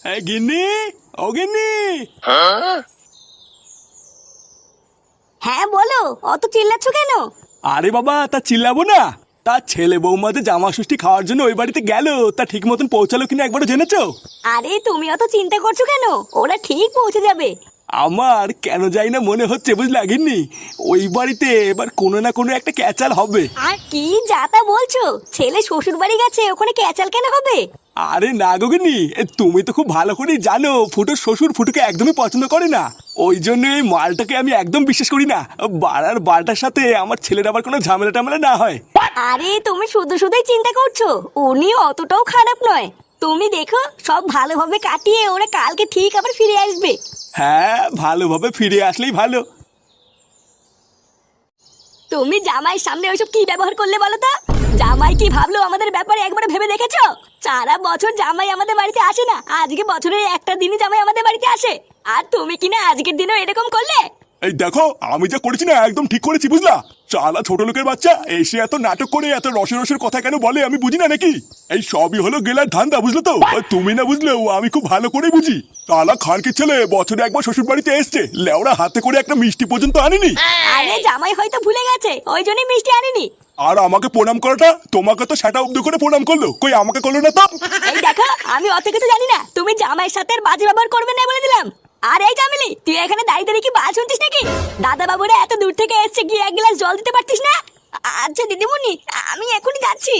গিন্নি, ও গিন্নি। হ্যাঁ বলো, অত চিল্লাচ্ছ কেন? আরে বাবা, তা চিল্লাবো না? তার ছেলে বৌমা যে জামা ষষ্ঠী খাওয়ার জন্য ওই বাড়িতে গেল, তা ঠিক মতন পৌঁছালো কিনা একবারও জেনেছো? আরে তুমি অত চিন্তা করছো কেন? ওরা ঠিক পৌঁছে যাবে। আমার কেন যাই না মনে হচ্ছে, বুঝলা গিন্নি, ওই বাড়িতে এবার কোনো না কোনো একটা ক্যাচাল হবে। আর কি যাতা বলছো? ছেলে শ্বশুর বাড়ি গেছে, ওখানে ক্যাচাল কেন হবে? আরে না গো গিন্নি, তুমি তো খুব ভালো করেই জানো ফুটোর শ্বশুর ফুটোকে একদমই পছন্দ করে না। ওই জন্য এই মালটাকে আমি একদম বিশ্বাস করি না। বাড়ার বালটার সাথে আমার ছেলের আবার কোনো ঝামেলা টামেলা না হয়। আরে তুমি শুধু শুধুই চিন্তা করছো, উনি অতটাও খারাপ নয়। তুমি দেখো, সব ভালোভাবে কাটিয়ে ওরা কালকে ঠিক আবার ফিরে আসবে। হ্যাঁ, ভালোভাবে ফিরে আসলেই ভালো। তুমি জামাইয়ের সামনে ওইসব কি ব্যবহার করলে বলো তো? জামাই কি ভাবলো আমাদের ব্যাপারে একবার ভেবে দেখেছো? সারা বছর জামাই আমাদের বাড়িতে আসে না, আজকে বছরের একটা দিনই জামাই আমাদের বাড়িতে আসে। আর তুমি কিনা আজকের দিনও এরকম করলে। এই দেখো, আমি যা করেছি না একদম ঠিক করেছি, বুঝলা? চালা ছোট লোকের বাচ্চা এসে এত নাটক করে এত রসের রসের কথা কেন বলে আমি বুঝি না নাকি? এই সবই হলো গেলার ধান্দা, বুঝলো তো? তুমি না বুঝলেও আমি খুব ভালো করে বুঝি। চালা খানকির ছেলে বছরে একবার শ্বশুর বাড়িতে এসছে, লেওড়া হাতে করে একটা মিষ্টি পর্যন্ত আনিনি। আরে জামাই হয়তো ভুলে গেছে, ওই জন্যই মিষ্টি আনিনি। আর আমাকে প্রণাম করাটা, তোমাকে তো সেটা অব্দ করে প্রণাম করলো, কই আমাকে করলো না তো? এই দেখো, আমি অত কিছু জানি না, তুমি জামাইয়ের সাথে আর বাজে ব্যবহার করবে না বলে দিলাম। আর এই চামেলি, তুই এখানে দাঁড়িয়ে দাঁড়িয়ে কি বাল শুনছিস নাকি? দাদা বাবুরা এত দূর থেকে এসছে, গিয়ে এক গ্লাস জল দিতে পারতিস না? আচ্ছা দিদিমণি, আমি এখনই যাচ্ছি।